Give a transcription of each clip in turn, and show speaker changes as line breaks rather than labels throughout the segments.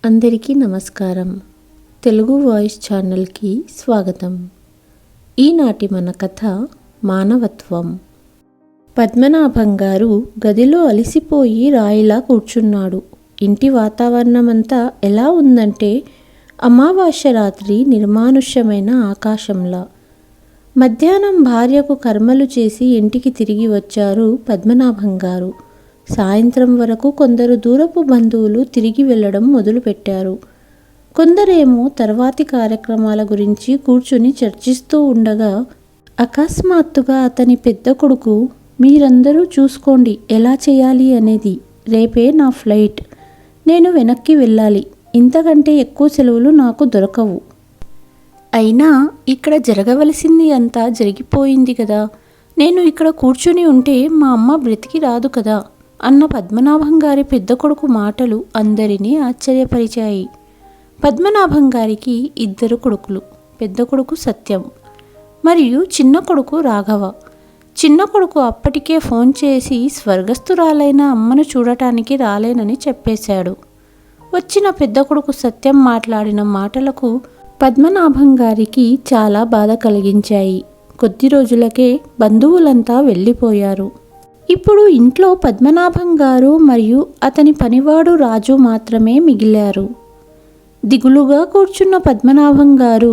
అందరికీ నమస్కారం. తెలుగు వాయిస్ ఛానల్కి స్వాగతం. ఈనాటి మన కథ మానవత్వం. పద్మనాభం గారు గదిలో అలసిపోయి రాయిలా కూర్చున్నాడు. ఇంటి వాతావరణమంతా ఎలా ఉందంటే అమావాస్య రాత్రి నిర్మానుష్యమైన ఆకాశంలా. మధ్యాహ్నం భార్యకు కర్మలు చేసి ఇంటికి తిరిగి వచ్చారు పద్మనాభం గారు. సాయంత్రం వరకు కొందరు దూరపు బంధువులు తిరిగి వెళ్ళడం మొదలుపెట్టారు. కొందరేమో తర్వాతి కార్యక్రమాల గురించి కూర్చుని చర్చిస్తూ ఉండగా అకస్మాత్తుగా అతని పెద్ద కొడుకు, మీరందరూ చూసుకోండి ఎలా చేయాలి అనేది, రేపే నా ఫ్లైట్, నేను వెనక్కి వెళ్ళాలి, ఇంతకంటే ఎక్కువ సెలవులు నాకు దొరకవు. అయినా ఇక్కడ జరగవలసింది అంతా జరిగిపోయింది కదా, నేను ఇక్కడ కూర్చుని ఉంటే మా అమ్మ బ్రతికి రాదు కదా అన్న పద్మనాభం గారి పెద్ద కొడుకు మాటలు అందరినీ ఆశ్చర్యపరిచాయి. పద్మనాభం గారికి ఇద్దరు కొడుకులు. పెద్ద కొడుకు సత్యం మరియు చిన్న కొడుకు రాఘవ. చిన్న కొడుకు అప్పటికే ఫోన్ చేసి స్వర్గస్థురాలైన అమ్మను చూడటానికి రాలేనని చెప్పేశాడు. వచ్చిన పెద్ద కొడుకు సత్యం మాట్లాడిన మాటలకు పద్మనాభం గారికి చాలా బాధ కలిగించాయి. కొద్ది రోజులకే బంధువులంతా వెళ్ళిపోయారు. ఇప్పుడు ఇంట్లో పద్మనాభం గారు మరియు అతని పనివాడు రాజు మాత్రమే మిగిలారు. దిగులుగా కూర్చున్న పద్మనాభం గారు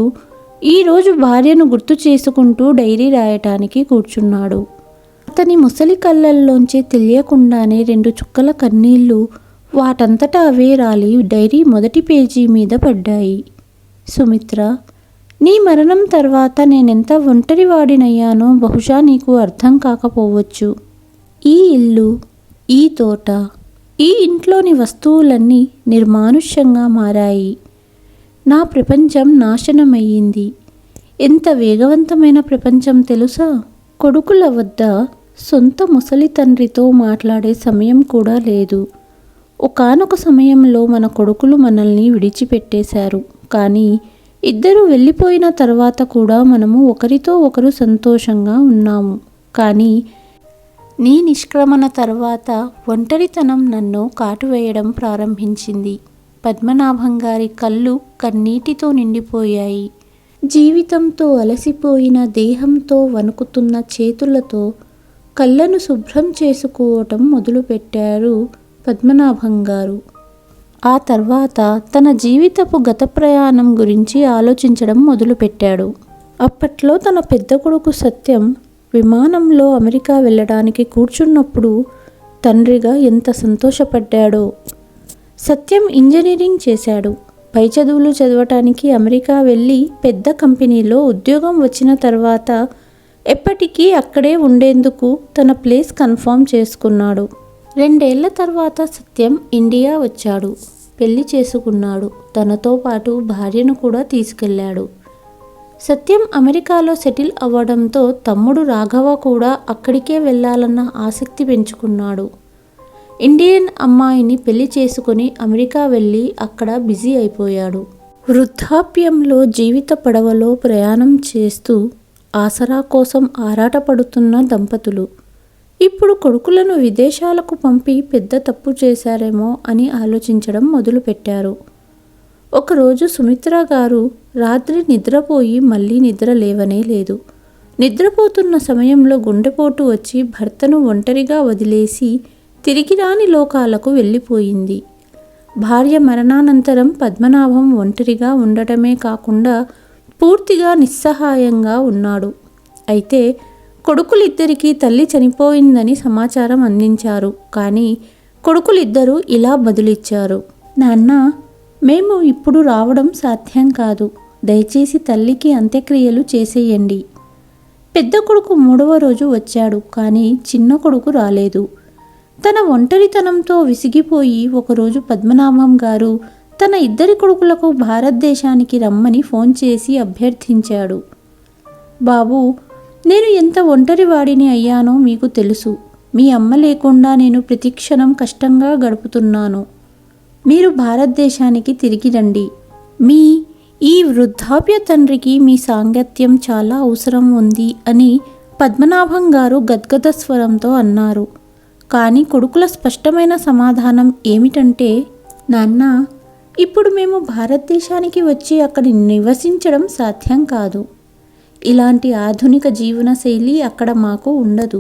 ఈరోజు భార్యను గుర్తు చేసుకుంటూ డైరీ రాయటానికి కూర్చున్నాడు. అతని ముసలి కళ్ళల్లోంచి తెలియకుండానే 2 చుక్కల కన్నీళ్లు వాటంతటా అవే రాలి డైరీ మొదటి పేజీ మీద పడ్డాయి. సుమిత్ర, నీ మరణం తర్వాత నేనెంత ఒంటరివాడినయ్యానో బహుశా నీకు అర్థం కాకపోవచ్చు. ఈ ఇల్లు, ఈ తోట, ఈ ఇంట్లోని వస్తువులన్నీ నిర్మానుష్యంగా మారాయి. నా ప్రపంచం నాశనమయ్యింది. ఎంత వేగవంతమైన ప్రపంచం తెలుసా? కొడుకుల వద్ద సొంత ముసలి తండ్రితో మాట్లాడే సమయం కూడా లేదు. ఒకానొక సమయంలో మన కొడుకులు మనల్ని విడిచిపెట్టేశారు. కానీ ఇద్దరు వెళ్ళిపోయిన తర్వాత కూడా మనము ఒకరితో ఒకరు సంతోషంగా ఉన్నాము. కానీ నీ నిష్క్రమణ తర్వాత ఒంటరితనం నన్ను కాటువేయడం ప్రారంభించింది. పద్మనాభం గారి కళ్ళు కన్నీటితో నిండిపోయాయి. జీవితంతో అలసిపోయిన దేహంతో వణుకుతున్న చేతులతో కళ్ళను శుభ్రం చేసుకోవటం మొదలుపెట్టారు పద్మనాభం గారు. ఆ తర్వాత తన జీవితపు గత ప్రయాణం గురించి ఆలోచించడం మొదలుపెట్టాడు. అప్పట్లో తన పెద్ద కొడుకు సత్యం విమానంలో అమెరికా వెళ్ళడానికి కూర్చున్నప్పుడు తండ్రిగా ఎంత సంతోషపడ్డాడో. సత్యం ఇంజనీరింగ్ చేశాడు. పై చదువులు చదవటానికి అమెరికా వెళ్ళి పెద్ద కంపెనీలో ఉద్యోగం వచ్చిన తర్వాత ఎప్పటికీ అక్కడే ఉండేందుకు తన ప్లేస్ కన్ఫర్మ్ చేసుకున్నాడు. 2 ఏళ్ల తర్వాత సత్యం ఇండియా వచ్చాడు. పెళ్లి చేసుకున్నాడు. తనతో పాటు భార్యను కూడా తీసుకెళ్ళాడు. సత్యం అమెరికాలో సెటిల్ అవ్వడంతో తమ్ముడు రాఘవ కూడా అక్కడికే వెళ్ళాలన్న ఆసక్తి పెంచుకున్నాడు. ఇండియన్ అమ్మాయిని పెళ్లి చేసుకుని అమెరికా వెళ్ళి అక్కడ బిజీ అయిపోయాడు. వృద్ధాప్యంలో జీవిత పడవలో ప్రయాణం చేస్తూ ఆసరా కోసం ఆరాటపడుతున్న దంపతులు ఇప్పుడు కొడుకులను విదేశాలకు పంపి పెద్ద తప్పు చేశారేమో అని ఆలోచించడం మొదలుపెట్టారు. ఒకరోజు సుమిత్ర గారు రాత్రి నిద్రపోయి మళ్ళీ నిద్ర లేవనే లేదు. నిద్రపోతున్న సమయంలో గుండెపోటు వచ్చి భర్తను ఒంటరిగా వదిలేసి తిరిగి రాని లోకాలకు వెళ్ళిపోయింది. భార్య మరణానంతరం పద్మనాభం ఒంటరిగా ఉండటమే కాకుండా పూర్తిగా నిస్సహాయంగా ఉన్నాడు. అయితే కొడుకులిద్దరికీ తల్లి చనిపోయిందని సమాచారం అందించారు. కానీ కొడుకులిద్దరూ ఇలా బదులిచ్చారు, నాన్న, మేము ఇప్పుడు రావడం సాధ్యం కాదు, దయచేసి తల్లికి అంత్యక్రియలు చేసేయండి. పెద్ద కొడుకు 3వ రోజు వచ్చాడు. కానీ చిన్న కొడుకు రాలేదు. తన ఒంటరితనంతో విసిగిపోయి ఒకరోజు పద్మనాభం గారు తన 2 కొడుకులకు భారతదేశానికి రమ్మని ఫోన్ చేసి అభ్యర్థించాడు. బాబూ, నేను ఎంత ఒంటరివాడిని అయ్యానో మీకు తెలుసు. మీ అమ్మ లేకుండా నేను ప్రతిక్షణం కష్టంగా గడుపుతున్నాను. మీరు భారతదేశానికి తిరిగి రండి. మీ ఈ వృద్ధాప్య తండ్రికి మీ సాంగత్యం చాలా అవసరం ఉంది అని పద్మనాభం గారు గద్గద స్వరంతో అన్నారు. కానీ కొడుకుల స్పష్టమైన సమాధానం ఏమిటంటే, నాన్న, ఇప్పుడు మేము భారతదేశానికి వచ్చి అక్కడ నివసించడం సాధ్యం కాదు. ఇలాంటి ఆధునిక జీవన శైలి అక్కడ మాకు ఉండదు.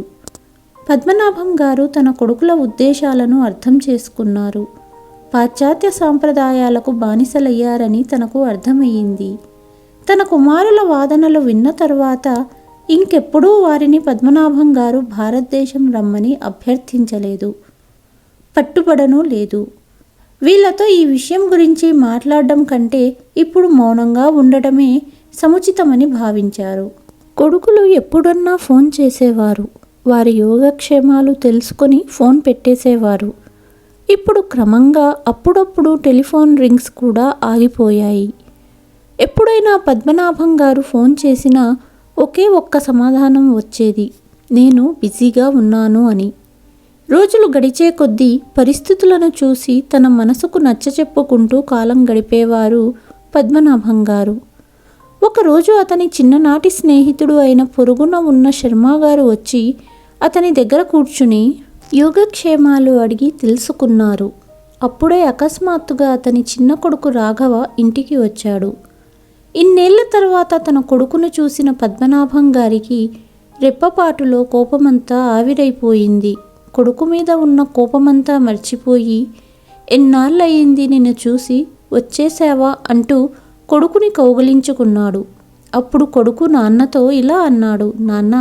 పద్మనాభం గారు తన కొడుకుల ఉద్దేశాలను అర్థం చేసుకున్నారు. పాశ్చాత్య సాంప్రదాయాలకు బానిసలయ్యారని తనకు అర్థమయ్యింది. తన కుమారుల వాదనలు విన్న తరువాత ఇంకెప్పుడూ వారిని పద్మనాభం గారు భారతదేశం రమ్మని అభ్యర్థించలేదు, పట్టుబడనూ లేదు. వీళ్ళతో ఈ విషయం గురించి మాట్లాడడం కంటే ఇప్పుడు మౌనంగా ఉండటమే సముచితమని భావించారు. కొడుకులు ఎప్పుడన్నా ఫోన్ చేసేవారు. వారి యోగక్షేమాలు తెలుసుకొని ఫోన్ పెట్టేసేవారు. ఇప్పుడు క్రమంగా అప్పుడప్పుడు టెలిఫోన్ రింగ్స్ కూడా ఆగిపోయాయి. ఎప్పుడైనా పద్మనాభం గారు ఫోన్ చేసినా ఒకే ఒక్క సమాధానం వచ్చేది, నేను బిజీగా ఉన్నాను అని. రోజులు గడిచే కొద్దీ పరిస్థితులను చూసి తన మనసుకు నచ్చచెప్పుకుంటూ కాలం గడిపేవారు పద్మనాభం గారు. ఒకరోజు అతని చిన్ననాటి స్నేహితుడు అయిన పొరుగున ఉన్న శర్మగారు వచ్చి అతని దగ్గర కూర్చుని యోగక్షేమాలు అడిగి తెలుసుకున్నారు. అప్పుడే అకస్మాత్తుగా అతని చిన్న కొడుకు రాఘవ ఇంటికి వచ్చాడు. ఇన్నేళ్ల తర్వాత తన కొడుకును చూసిన పద్మనాభం గారికి రెప్పపాటులో కోపమంతా ఆవిరైపోయింది. కొడుకు మీద ఉన్న కోపమంతా మర్చిపోయి, ఎన్నాళ్ళయింది నిన్ను చూసి, వచ్చేసావా అంటూ కొడుకుని కౌగిలించుకున్నాడు. అప్పుడు కొడుకు నాన్నతో ఇలా అన్నాడు, నాన్న,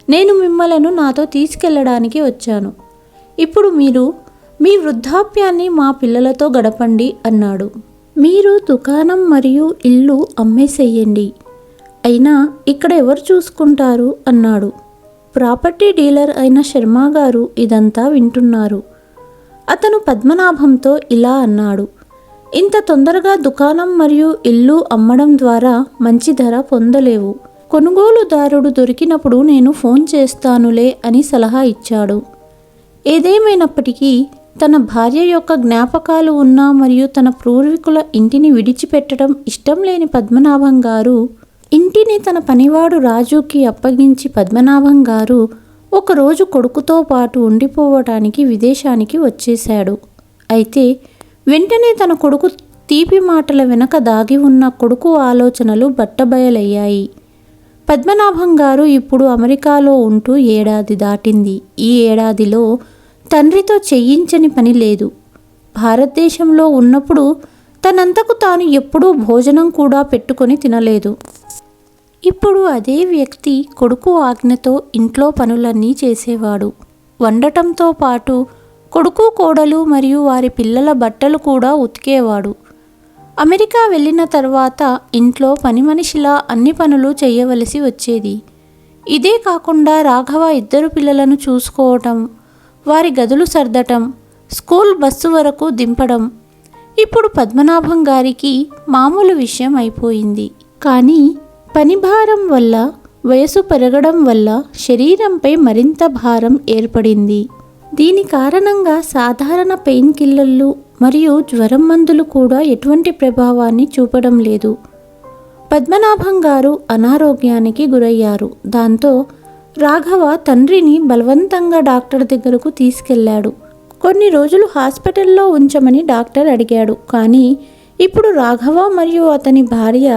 నేను మిమ్మలను నాతో తీసుకెళ్ళడానికి వచ్చాను. ఇప్పుడు మీరు మీ వృద్ధాప్యాన్ని మా పిల్లలతో గడపండి అన్నాడు. మీరు దుకాణం మరియు ఇల్లు అమ్మేసేయండి, అయినా ఇక్కడ ఎవరు చూసుకుంటారు అన్నాడు. ప్రాపర్టీ డీలర్ అయిన శర్మగారు ఇదంతా వింటున్నారు. అతను పద్మనాభంతో ఇలా అన్నాడు, ఇంత తొందరగా దుకాణం మరియు ఇల్లు అమ్మడం ద్వారా మంచి ధర పొందలేవు. కొనుగోలుదారుడు దొరికినప్పుడు నేను ఫోన్ చేస్తానులే అని సలహా ఇచ్చాడు. ఏదేమైనప్పటికీ తన భార్య యొక్క జ్ఞాపకాలు ఉన్న మరియు తన పూర్వీకుల ఇంటిని విడిచిపెట్టడం ఇష్టం లేని పద్మనాభం గారు ఇంటిని తన పనివాడు రాజుకి అప్పగించి పద్మనాభం గారు ఒకరోజు కొడుకుతో పాటు ఉండిపోవటానికి విదేశానికి వచ్చేశాడు. అయితే వెంటనే తన కొడుకు తీపి మాటల వెనక దాగి ఉన్న కొడుకు ఆలోచనలు బట్టబయలయ్యాయి. పద్మనాభం గారు ఇప్పుడు అమెరికాలో ఉంటూ ఏడాది దాటింది. ఈ ఏడాదిలో తండ్రితో చేయించని పని లేదు. భారతదేశంలో ఉన్నప్పుడు తనంతకు తాను ఎప్పుడూ భోజనం కూడా పెట్టుకొని తినలేదు. ఇప్పుడు అదే వ్యక్తి కొడుకు ఆజ్ఞతో ఇంట్లో పనులన్నీ చేసేవాడు. వండటంతో పాటు కొడుకు కోడలు మరియు వారి పిల్లల బట్టలు కూడా ఉతికేవాడు. అమెరికా వెళ్ళిన తర్వాత ఇంట్లో పని మనిషిలా అన్ని పనులు చేయవలసి వచ్చేది. ఇదే కాకుండా రాఘవ 2 పిల్లలను చూసుకోవటం, వారి గదులు సర్దటం, స్కూల్ బస్సు వరకు దింపడం ఇప్పుడు పద్మనాభం గారికి మామూలు విషయం అయిపోయింది. కానీ పని భారం వల్ల, వయసు పెరగడం వల్ల శరీరంపై మరింత భారం ఏర్పడింది. దీని కారణంగా సాధారణ పెయిన్ కిల్లర్లు మరియు జ్వరం మందులు కూడా ఎటువంటి ప్రభావాన్ని చూపడం లేదు. పద్మనాభం గారు అనారోగ్యానికి గురయ్యారు. దాంతో రాఘవ తండ్రిని బలవంతంగా డాక్టర్ దగ్గరకు తీసుకెళ్లాడు. కొన్ని రోజులు హాస్పిటల్లో ఉంచమని డాక్టర్ అడిగాడు. కానీ ఇప్పుడు రాఘవ మరియు అతని భార్య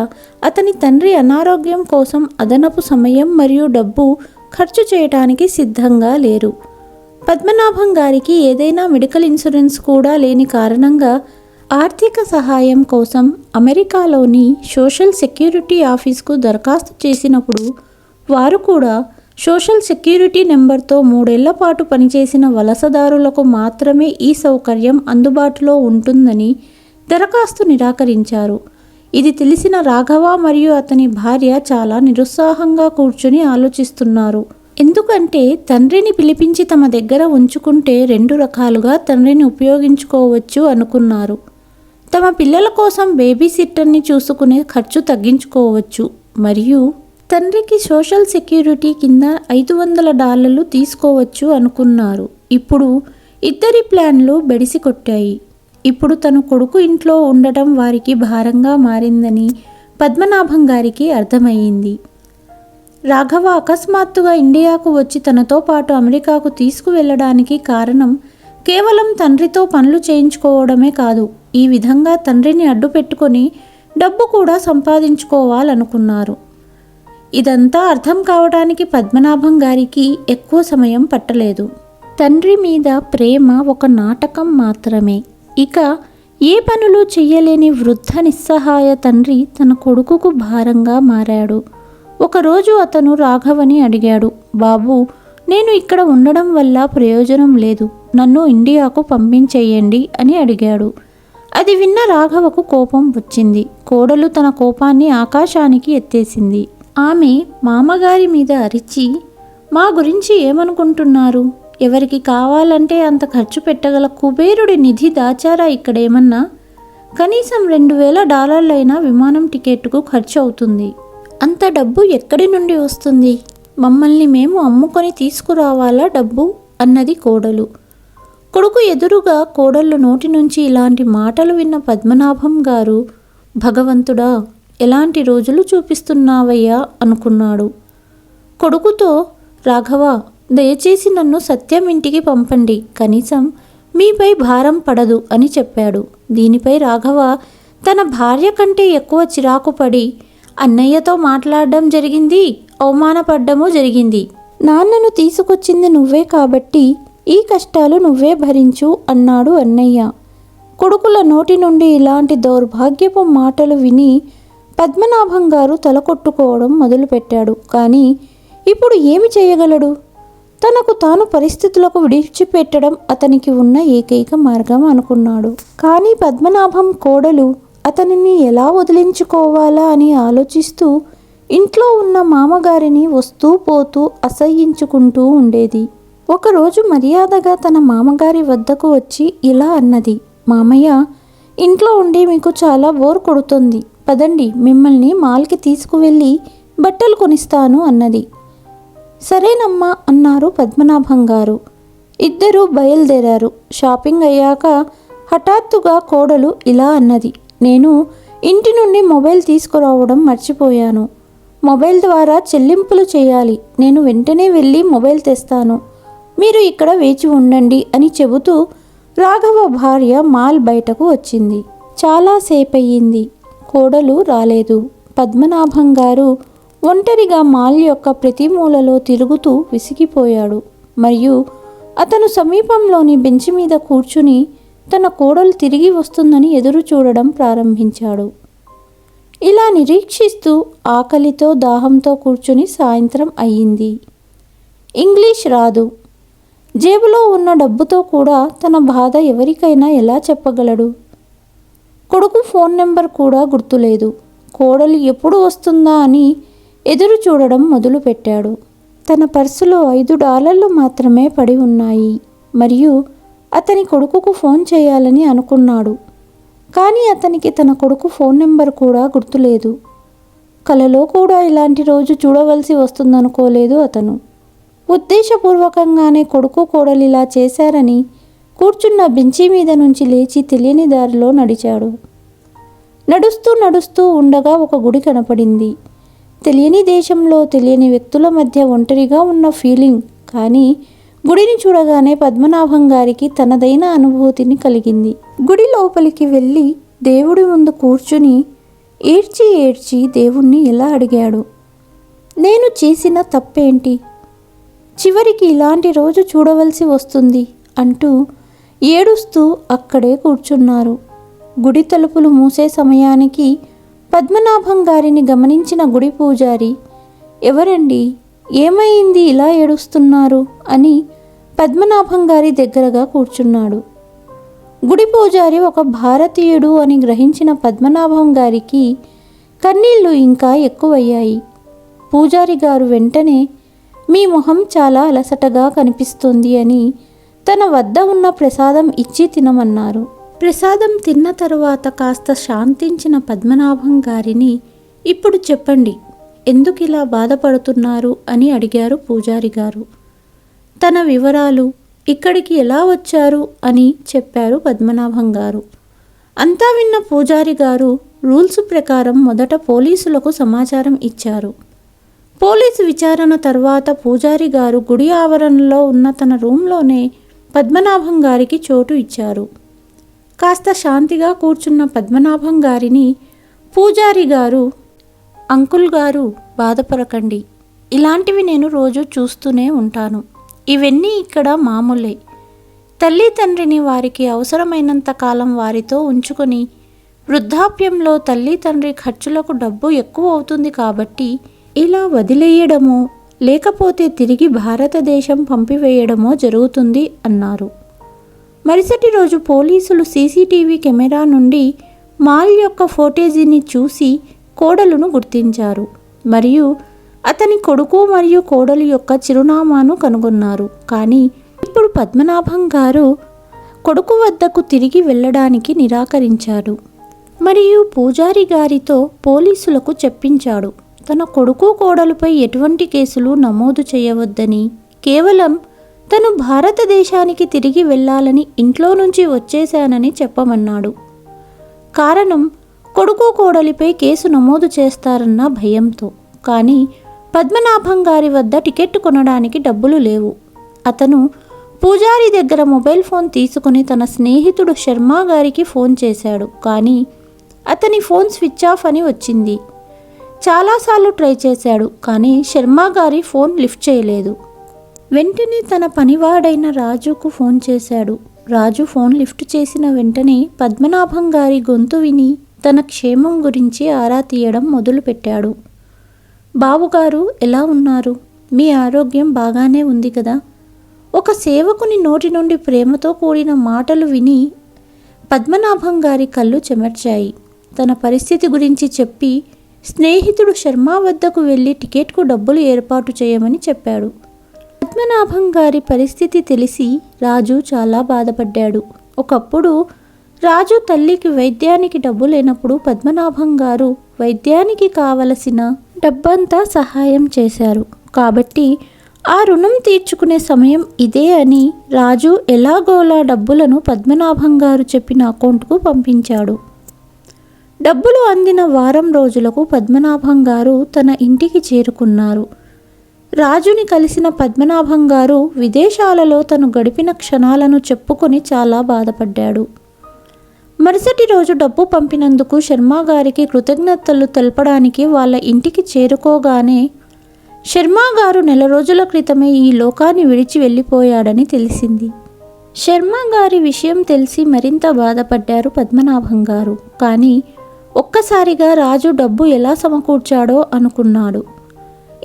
అతని తండ్రి అనారోగ్యం కోసం అదనపు సమయం మరియు డబ్బు ఖర్చు చేయడానికి సిద్ధంగా లేరు. పద్మనాభం గారికి ఏదైనా మెడికల్ ఇన్సూరెన్స్ కూడా లేని కారణంగా ఆర్థిక సహాయం కోసం అమెరికాలోని సోషల్ సెక్యూరిటీ ఆఫీస్కు దరఖాస్తు చేసినప్పుడు వారు కూడా సోషల్ సెక్యూరిటీ నెంబర్తో 3 ఏళ్ల పాటు పనిచేసిన వలసదారులకు మాత్రమే ఈ సౌకర్యం అందుబాటులో ఉంటుందని దరఖాస్తు నిరాకరించారు. ఇది తెలిసిన రాఘవ మరియు అతని భార్య చాలా నిరుత్సాహంగా కూర్చుని ఆలోచిస్తున్నారు. ఎందుకంటే తండ్రిని పిలిపించి తమ దగ్గర ఉంచుకుంటే 2 రకాలుగా తండ్రిని ఉపయోగించుకోవచ్చు అనుకున్నారు. తమ పిల్లల కోసం బేబీ సిట్టర్ని చూసుకునే ఖర్చు తగ్గించుకోవచ్చు మరియు తండ్రికి సోషల్ సెక్యూరిటీ కింద $500 తీసుకోవచ్చు అనుకున్నారు. ఇప్పుడు ఇద్దరి ప్లాన్లు బెడిసి కొట్టాయి. ఇప్పుడు తన కొడుకు ఇంట్లో ఉండటం వారికి భారంగా మారిందని పద్మనాభం గారికి అర్థమయ్యింది. రాఘవ అకస్మాత్తుగా ఇండియాకు వచ్చి తనతో పాటు అమెరికాకు తీసుకువెళ్ళడానికి కారణం కేవలం తండ్రితో పనులు చేయించుకోవడమే కాదు, ఈ విధంగా తండ్రిని అడ్డు పెట్టుకొని డబ్బు కూడా సంపాదించుకోవాలనుకున్నారు. ఇదంతా అర్థం కావడానికి పద్మనాభం గారికి ఎక్కువ సమయం పట్టలేదు. తండ్రి మీద ప్రేమ ఒక నాటకం మాత్రమే. ఇక ఏ పనులు చెయ్యలేని వృద్ధ నిస్సహాయ తండ్రి తన కొడుకుకు భారంగా మారాడు. ఒకరోజు అతను రాఘవని అడిగాడు, బాబు, నేను ఇక్కడ ఉండడం వల్ల ప్రయోజనం లేదు, నన్ను ఇండియాకు పంపించేయండి అని అడిగాడు. అది విన్న రాఘవకు కోపం వచ్చింది. కోడలు తన కోపాన్ని ఆకాశానికి ఎత్తేసింది. ఆమె మామగారి మీద అరిచి, మా గురించి ఏమనుకుంటున్నారు? ఎవరికి కావాలంటే అంత ఖర్చు పెట్టగల కుబేరుడి నిధి దాచారా ఇక్కడేమన్నా? కనీసం $2000 విమానం టికెట్కు ఖర్చు అవుతుంది. అంత డబ్బు ఎక్కడి నుండి వస్తుంది? మమ్మల్ని మేము అమ్ముకొని తీసుకురావాలా డబ్బు అన్నది కోడలు. కొడుకు ఎదురుగా కోడళ్ళు నోటి నుంచి ఇలాంటి మాటలు విన్న పద్మనాభం గారు, భగవంతుడా, ఎలాంటి రోజులు చూపిస్తున్నావయ్యా అనుకున్నాడు. కొడుకుతో, రాఘవ, దయచేసి నన్ను సత్యం ఇంటికి పంపండి, కనీసం మీపై భారం పడదు అని చెప్పాడు. దీనిపై రాఘవ తన భార్య కంటే ఎక్కువ చిరాకు పడి, అన్నయ్యతో మాట్లాడడం జరిగింది, అవమానపడ్డము జరిగింది. నాన్నను తీసుకొచ్చింది నువ్వే కాబట్టి ఈ కష్టాలు నువ్వే భరించు అన్నాడు అన్నయ్య. కొడుకుల నోటి నుండి ఇలాంటి దౌర్భాగ్యపు మాటలు విని పద్మనాభం గారు తలకొట్టుకోవడం మొదలుపెట్టాడు. కానీ ఇప్పుడు ఏమి చేయగలడు? తనకు తాను పరిస్థితులకు విడిచిపెట్టడం అతనికి ఉన్న ఏకైక మార్గం అనుకున్నాడు. కానీ పద్మనాభం కోడలు అతనిని ఎలా వదిలించుకోవాలా అని ఆలోచిస్తూ ఇంట్లో ఉన్న మామగారిని వస్తూ పోతూ అసహ్యించుకుంటూ ఉండేది. ఒకరోజు మర్యాదగా తన మామగారి వద్దకు వచ్చి ఇలా అన్నది, మామయ్య, ఇంట్లో ఉండి మీకు చాలా బోర్ కొడుతుంది, పదండి, మిమ్మల్ని మాల్కి తీసుకువెళ్ళి బట్టలు కొనిస్తాను అన్నది. సరేనమ్మా అన్నారు పద్మనాభం గారు. ఇద్దరూ బయలుదేరారు. షాపింగ్ అయ్యాక హఠాత్తుగా కోడలు ఇలా అన్నది, నేను ఇంటి నుండి మొబైల్ తీసుకురావడం మర్చిపోయాను. మొబైల్ ద్వారా చెల్లింపులు చేయాలి. నేను వెంటనే వెళ్ళి మొబైల్ తెస్తాను, మీరు ఇక్కడ వేచి ఉండండి అని చెబుతూ రాఘవ భార్య మాల్ బయటకు వచ్చింది. చాలాసేపయ్యింది, కోడలు రాలేదు. పద్మనాభం గారు ఒంటరిగా మాల్ యొక్క ప్రతి మూలలో తిరుగుతూ విసిగిపోయాడు. మరియు అతను సమీపంలోని బెంచి మీద కూర్చుని తన కోడలు తిరిగి వస్తుందని ఎదురు చూడడం ప్రారంభించాడు. ఇలా నిరీక్షిస్తూ ఆకలితో దాహంతో కూర్చుని సాయంత్రం అయ్యింది. ఇంగ్లీష్ రాదు. జేబులో ఉన్న డబ్బుతో కూడా తన బాధ ఎవరికైనా ఎలా చెప్పగలడు? కొడుకు ఫోన్ నెంబర్ కూడా గుర్తులేదు. కోడలు ఎప్పుడు వస్తుందా అని ఎదురు చూడడం మొదలుపెట్టాడు. తన పర్సులో $5 మాత్రమే పడి ఉన్నాయి. మరియు అతని కొడుకుకు ఫోన్ చేయాలని అనుకున్నాడు. కానీ అతనికి తన కొడుకు ఫోన్ నెంబర్ కూడా గుర్తులేదు. కలలో కూడా ఇలాంటి రోజు చూడవలసి వస్తుందనుకోలేదు అతను. ఉద్దేశపూర్వకంగానే కొడుకు కోడలు ఇలా చేశారని కూర్చున్న బెంచి మీద నుంచి లేచి తెలియని దారిలో నడిచాడు. నడుస్తూ నడుస్తూ ఉండగా ఒక గుడి కనపడింది. తెలియని దేశంలో తెలియని వ్యక్తుల మధ్య ఒంటరిగా ఉన్న ఫీలింగ్. కానీ గుడిని చూడగానే పద్మనాభం గారికి తనదైన అనుభూతిని కలిగింది. గుడి లోపలికి వెళ్ళి దేవుడి ముందు కూర్చుని ఏడ్చి ఏడ్చి దేవుణ్ణి ఇలా అడిగాడు, నేను చేసిన తప్పేంటి? చివరికి ఇలాంటి రోజు చూడవలసి వస్తుంది అంటూ ఏడుస్తూ అక్కడే కూర్చున్నారు. గుడి తలుపులు మూసే సమయానికి పద్మనాభం గారిని గమనించిన గుడి పూజారి, ఎవరండి, ఏమైంది ఇలా ఏడుస్తున్నారు అని పద్మనాభం గారి దగ్గరగా కూర్చున్నాడు. గుడి పూజారి ఒక భారతీయుడు అని గ్రహించిన పద్మనాభం గారికి కన్నీళ్లు ఇంకా ఎక్కువయ్యాయి. పూజారి గారు వెంటనే, మీ మొహం చాలా అలసటగా కనిపిస్తుంది అని తన వద్ద ఉన్న ప్రసాదం ఇచ్చి తినమన్నారు. ప్రసాదం తిన్న తరువాత కాస్త శాంతించిన పద్మనాభం గారిని, ఇప్పుడు చెప్పండి, ఎందుకు ఇలా బాధపడుతున్నారు అని అడిగారు పూజారి గారు. తన వివరాలు, ఇక్కడికి ఎలా వచ్చారు అని చెప్పారు పద్మనాభం గారు. అంతా విన్న పూజారి గారు రూల్స్ ప్రకారం మొదట పోలీసులకు సమాచారం ఇచ్చారు. పోలీసు విచారణ తర్వాత పూజారి గారు గుడి ఆవరణలో ఉన్న తన రూమ్లోనే పద్మనాభం గారికి చోటు ఇచ్చారు. కాస్త శాంతిగా కూర్చున్న పద్మనాభం గారిని పూజారి గారు, అంకుల్ గారు బాధపడకండి, ఇలాంటివి నేను రోజు చూస్తూనే ఉంటాను. ఇవన్నీ ఇక్కడ మామూలే. తల్లి తండ్రిని వారికి అవసరమైనంత కాలం వారితో ఉంచుకొని వృద్ధాప్యంలో తల్లి తండ్రి ఖర్చులకు డబ్బు ఎక్కువ అవుతుంది కాబట్టి ఇలా వదిలేయడమో లేకపోతే తిరిగి భారతదేశం పంపివేయడమో జరుగుతుంది అన్నారు. మరుసటి రోజు పోలీసులు సీసీటీవీ కెమెరా నుండి మాల్ యొక్క ఫోటేజీని చూసి కోడలును గుర్తించారు మరియు అతని కొడుకు మరియు కోడలు యొక్క చిరునామాను కనుగొన్నారు. కానీ ఇప్పుడు పద్మనాభం గారు కొడుకు వద్దకు తిరిగి వెళ్ళడానికి నిరాకరించాడు మరియు పూజారి గారితో పోలీసులకు చెప్పించాడు తన కొడుకు కోడలుపై ఎటువంటి కేసులు నమోదు చేయవద్దని, కేవలం తను భారతదేశానికి తిరిగి వెళ్ళాలని ఇంట్లో నుంచి వచ్చేశానని చెప్పమన్నాడు. కారణం కొడుకు కోడలిపై కేసు నమోదు చేస్తారన్న భయంతో. కానీ పద్మనాభం గారి వద్ద టికెట్ కొనడానికి డబ్బులు లేవు. అతను పూజారి దగ్గర మొబైల్ ఫోన్ తీసుకుని తన స్నేహితుడు శర్మ గారికి ఫోన్ చేశాడు. కానీ అతని ఫోన్ స్విచ్ ఆఫ్ అని వచ్చింది. చాలాసార్లు ట్రై చేశాడు కానీ శర్మ గారి ఫోన్ లిఫ్ట్ చేయలేదు. వెంటనే తన పనివాడైన రాజుకు ఫోన్ చేశాడు. రాజు ఫోన్ లిఫ్ట్ చేసిన వెంటనే పద్మనాభం గారి గొంతు విని తన క్షేమం గురించి ఆరా తీయడం మొదలుపెట్టాడు. బాబుగారు ఎలా ఉన్నారు? మీ ఆరోగ్యం బాగానే ఉంది కదా? ఒక సేవకుని నోటి నుండి ప్రేమతో కూడిన మాటలు విని పద్మనాభం గారి కళ్ళు చెమర్చాయి. తన పరిస్థితి గురించి చెప్పి స్నేహితుడు శర్మ వద్దకు వెళ్ళి టికెట్కు డబ్బులు ఏర్పాటు చేయమని చెప్పాడు. పద్మనాభం గారి పరిస్థితి తెలిసి రాజు చాలా బాధపడ్డాడు. ఒకప్పుడు రాజు తల్లికి వైద్యానికి డబ్బు లేనప్పుడు పద్మనాభం గారు వైద్యానికి కావలసిన డబ్బంతా సహాయం చేశారు. కాబట్టి ఆ రుణం తీర్చుకునే సమయం ఇదే అని రాజు ఎలాగోలా డబ్బులను పద్మనాభం గారు చెప్పిన అకౌంట్కు పంపించాడు. డబ్బులు అందిన వారం రోజులకు పద్మనాభం గారు తన ఇంటికి చేరుకున్నారు. రాజుని కలిసిన పద్మనాభం గారు విదేశాలలో తను గడిపిన క్షణాలను చెప్పుకొని చాలా బాధపడ్డాడు. మరుసటి రోజు డబ్బు పంపినందుకు శర్మ గారికి కృతజ్ఞతలు తెలపడానికి వాళ్ళ ఇంటికి చేరుకోగానే శర్మ గారు నెల రోజుల క్రితమే ఈ లోకాన్ని విడిచి వెళ్ళిపోయాడని తెలిసింది. శర్మ గారి విషయం తెలిసి మరింత బాధపడ్డారు పద్మనాభం గారు. కానీ ఒక్కసారిగా రాజు డబ్బు ఎలా సమకూర్చాడో అనుకున్నాడు.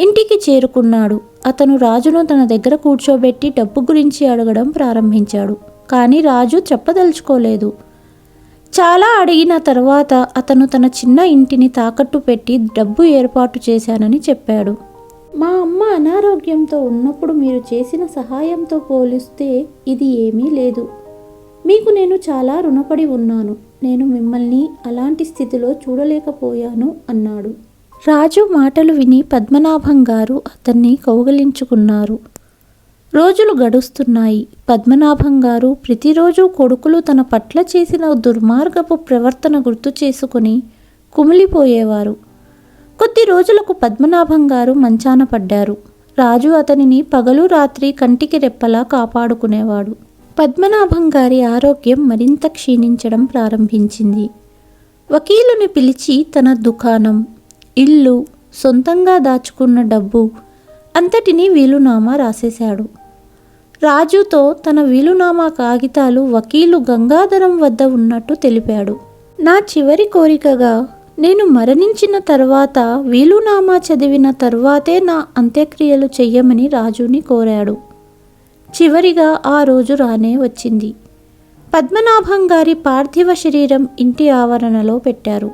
ఇంటికి చేరుకున్నాడు. అతను రాజును తన దగ్గర కూర్చోబెట్టి డబ్బు గురించి అడగడం ప్రారంభించాడు. కానీ రాజు చెప్పదలుచుకోలేదు. చాలా అడిగిన తర్వాత అతను తన చిన్న ఇంటిని తాకట్టు పెట్టి డబ్బు ఏర్పాటు చేశానని చెప్పాడు. మా అమ్మ అనారోగ్యంతో ఉన్నప్పుడు మీరు చేసిన సహాయంతో పోలిస్తే ఇది ఏమీ లేదు. మీకు నేను చాలా రుణపడి ఉన్నాను. నేను మిమ్మల్ని అలాంటి స్థితిలో చూడలేకపోయాను అన్నాడు. రాజు మాటలు విని పద్మనాభం గారు అతన్ని కౌగిలించుకున్నారు. రోజులు గడుస్తున్నాయి. పద్మనాభం గారు ప్రతిరోజు కొడుకులు తన పట్ల చేసిన దుర్మార్గపు ప్రవర్తన గుర్తు చేసుకుని కుమిలిపోయేవారు. కొద్ది రోజులకు పద్మనాభం గారు మంచాన పడ్డారు. రాజు అతనిని పగలు రాత్రి కంటికి రెప్పలా కాపాడుకునేవాడు. పద్మనాభం గారి ఆరోగ్యం మరింత క్షీణించడం ప్రారంభించింది. వకీలుని పిలిచి తన దుకాణం, ఇల్లు, సొంతంగా దాచుకున్న డబ్బు అంతటినీ వీలునామా రాసేశాడు. రాజుతో తన వీలునామా కాగితాలు వకీలు గంగాధరం వద్ద ఉన్నట్టు తెలిపాడు. నా చివరి కోరికగా నేను మరణించిన తర్వాత వీలునామా చదివిన తర్వాతే నా అంత్యక్రియలు చెయ్యమని రాజుని కోరాడు. చివరిగా ఆ రోజు రానే వచ్చింది. పద్మనాభం గారి పార్థివ శరీరం ఇంటి ఆవరణలో పెట్టారు.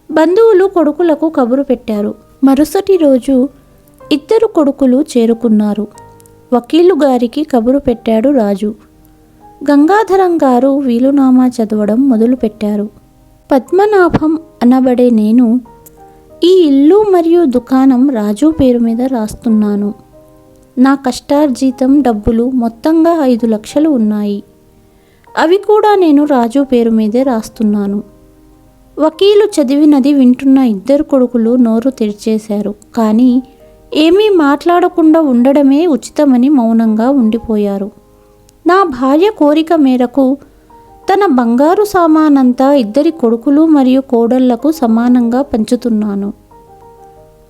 బంధువులు కొడుకులకు కబురు పెట్టారు. మరుసటి రోజు ఇద్దరు కొడుకులు చేరుకున్నారు. వకీలు గారికి కబురు పెట్టాడు రాజు. గంగాధరం గారు వీలునామా చదవడం మొదలుపెట్టారు. పద్మనాభం అనబడే నేను ఈ ఇల్లు మరియు దుకాణం రాజు పేరు మీద రాస్తున్నాను. నా కష్టార్జితం డబ్బులు మొత్తంగా 5 లక్షలు ఉన్నాయి. అవి కూడా నేను రాజు పేరు మీదే రాస్తున్నాను. వకీలు చదివినది వింటున్న ఇద్దరు కొడుకులు నోరు తెరిచేశారు. కానీ ఏమీ మాట్లాడకుండా ఉండడమే ఉచితమని మౌనంగా ఉండిపోయారు. నా భార్య కోరిక మేరకు తన బంగారు సామానంతా ఇద్దరి కొడుకులు మరియు కోడళ్లకు సమానంగా పంచుతున్నాను.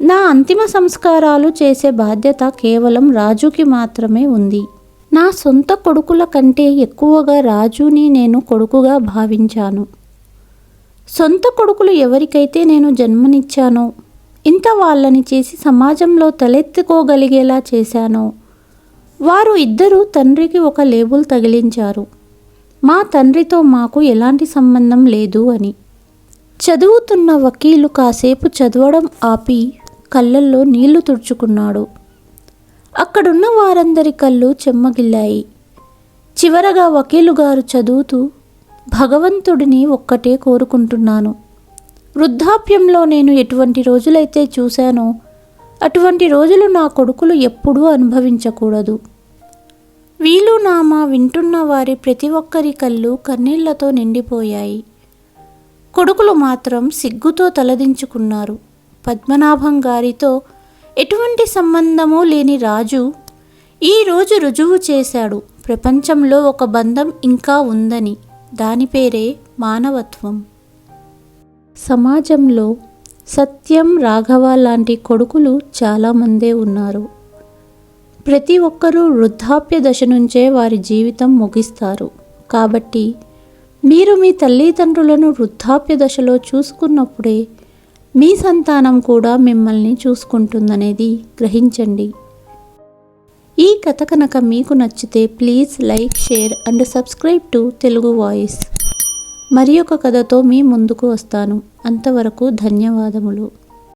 నా అంతిమ సంస్కారాలు చేసే బాధ్యత కేవలం రాజుకి మాత్రమే ఉంది. నా సొంత కొడుకుల కంటే ఎక్కువగా రాజుని నేను కొడుకుగా భావించాను. సొంత కొడుకులు ఎవరికైతే నేను జన్మనిచ్చానో, ఇంత వాళ్ళని చేసి సమాజంలో తలెత్తుకోగలిగేలా చేశానో, వారు ఇద్దరూ తండ్రికి ఒక లేబుల్ తగిలించారు, మా తండ్రితో మాకు ఎలాంటి సంబంధం లేదు అని. చదువుతున్న వకీలు కాసేపు చదవడం ఆపి కళ్ళల్లో నీళ్లు తుడుచుకున్నాడు. అక్కడున్న వారందరి కళ్ళు చెమ్మగిల్లాయి. చివరగా వకీలు గారు చదువుతూ, భగవంతుడిని ఒక్కటే కోరుకుంటున్నాను, వృద్ధాప్యంలో నేను ఎటువంటి రోజులైతే చూశానో అటువంటి రోజులు నా కొడుకులు ఎప్పుడూ అనుభవించకూడదు. వీలునామా వింటున్న వారి ప్రతి ఒక్కరి కళ్ళు కన్నీళ్లతో నిండిపోయాయి. కొడుకులు మాత్రం సిగ్గుతో తలదించుకున్నారు. పద్మనాభం గారితో ఎటువంటి సంబంధమూ లేని రాజు ఈరోజు రుజువు చేశాడు, ప్రపంచంలో ఒక బంధం ఇంకా ఉందని. దాని పేరే మానవత్వం. సమాజంలో సత్యం, రాఘవ లాంటి కొడుకులు చాలామందే ఉన్నారు. ప్రతి ఒక్కరూ వృద్ధాప్య దశ నుంచే వారి జీవితం ముగిస్తారు. కాబట్టి మీరు మీ తల్లిదండ్రులను వృద్ధాప్య దశలో చూసుకున్నప్పుడే మీ సంతానం కూడా మిమ్మల్ని చూసుకుంటుందనేది గ్రహించండి. ఈ కథ కనుక మీకు నచ్చితే please like, share and subscribe to Telugu voice. మరి ఒక కథతో మీ ముందుకు వస్తాను. అంతవరకు ధన్యవాదములు.